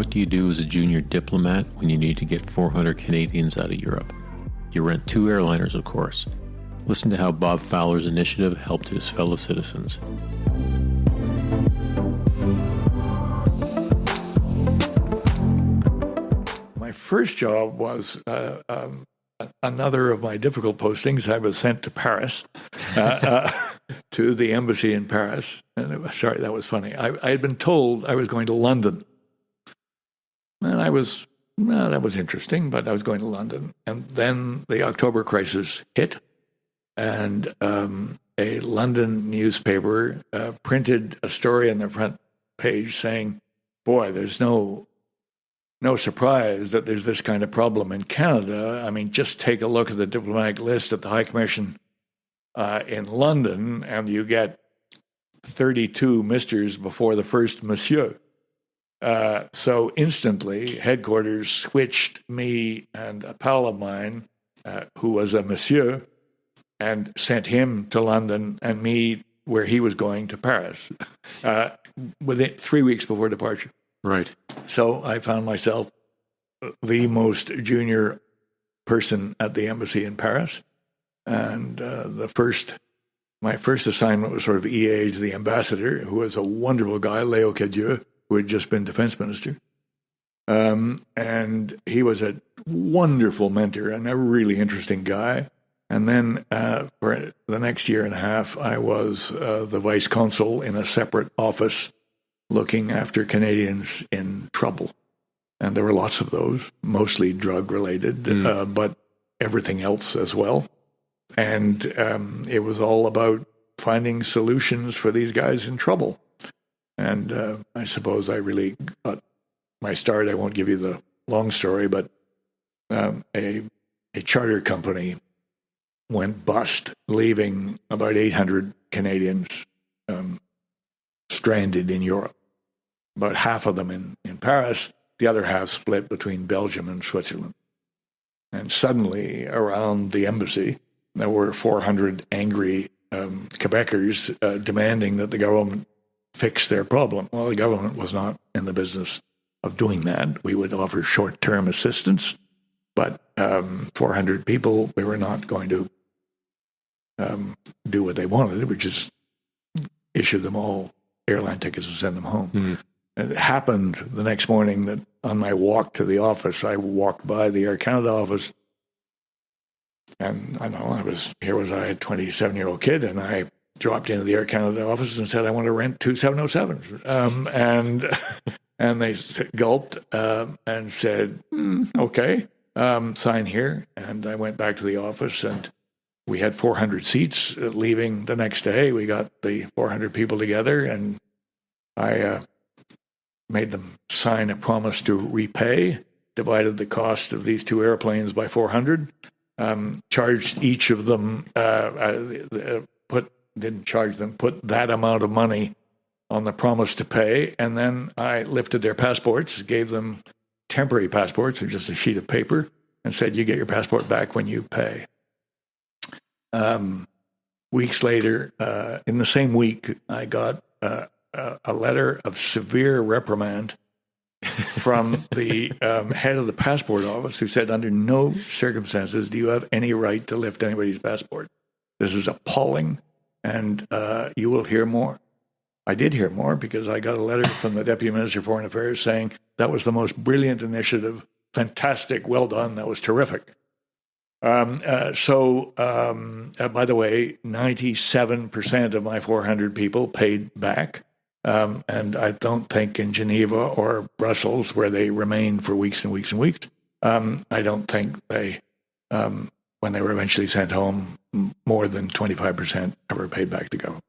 What do you do as a junior diplomat when you need to get 400 Canadians out of Europe? You rent 2 airliners, of course. Listen to how Bob Fowler's initiative helped his fellow citizens. My first job was another of my difficult postings. I was sent to Paris, to the embassy in Paris. And that was funny. I had been told I was going to London. And that was interesting, but I was going to London. And then the October crisis hit, and a London newspaper printed a story on the front page saying, boy, there's no surprise that there's this kind of problem in Canada. I mean, just take a look at the diplomatic list at the High Commission in London, and you get 32 misters before the first monsieur. So instantly, headquarters switched me and a pal of mine, who was a monsieur, and sent him to London and me where he was going to Paris within 3 weeks before departure. Right. So I found myself the most junior person at the embassy in Paris. And my first assignment was sort of EA to the ambassador, who was a wonderful guy, Léo Cadieux, who had just been defense minister. And he was a wonderful mentor and a really interesting guy. And then for the next year and a half, I was the vice consul in a separate office looking after Canadians in trouble. And there were lots of those, mostly drug-related, but everything else as well. And it was all about finding solutions for these guys in trouble. And I suppose I really got my start. I won't give you the long story, but a charter company went bust, leaving about 800 Canadians stranded in Europe. About half of them in Paris, the other half split between Belgium and Switzerland. And suddenly, around the embassy, there were 400 angry Quebecers demanding that the government fix their problem. Well, the government was not in the business of doing that. We would offer short-term assistance, but 400 people, we were not going to do what they wanted, which is issue them all airline tickets and send them home. Mm. And it happened the next morning that on my walk to the office, I walked by the Air Canada office, and I was I a 27-year-old kid, and I dropped into the Air Canada office and said, I want to rent 2 707s. And they gulped and said, okay, sign here. And I went back to the office, and we had 400 seats leaving the next day. We got the 400 people together, and I made them sign a promise to repay, divided the cost of these 2 airplanes by 400, charged each of them, put that amount of money on the promise to pay, and then I lifted their passports, gave them temporary passports, or just a sheet of paper, and said, you get your passport back when you pay. Weeks later, in the same week, I got a letter of severe reprimand from the head of the passport office, who said, under no circumstances do you have any right to lift anybody's passport. This is appalling, and you will hear more. I did hear more, because I got a letter from the Deputy Minister of Foreign Affairs saying that was the most brilliant initiative, fantastic, well done, that was terrific. By the way, 97% of my 400 people paid back. And I don't think in Geneva or Brussels, where they remained for weeks and weeks and weeks, I don't think they, when they were eventually sent home, more than 25% ever paid back to government.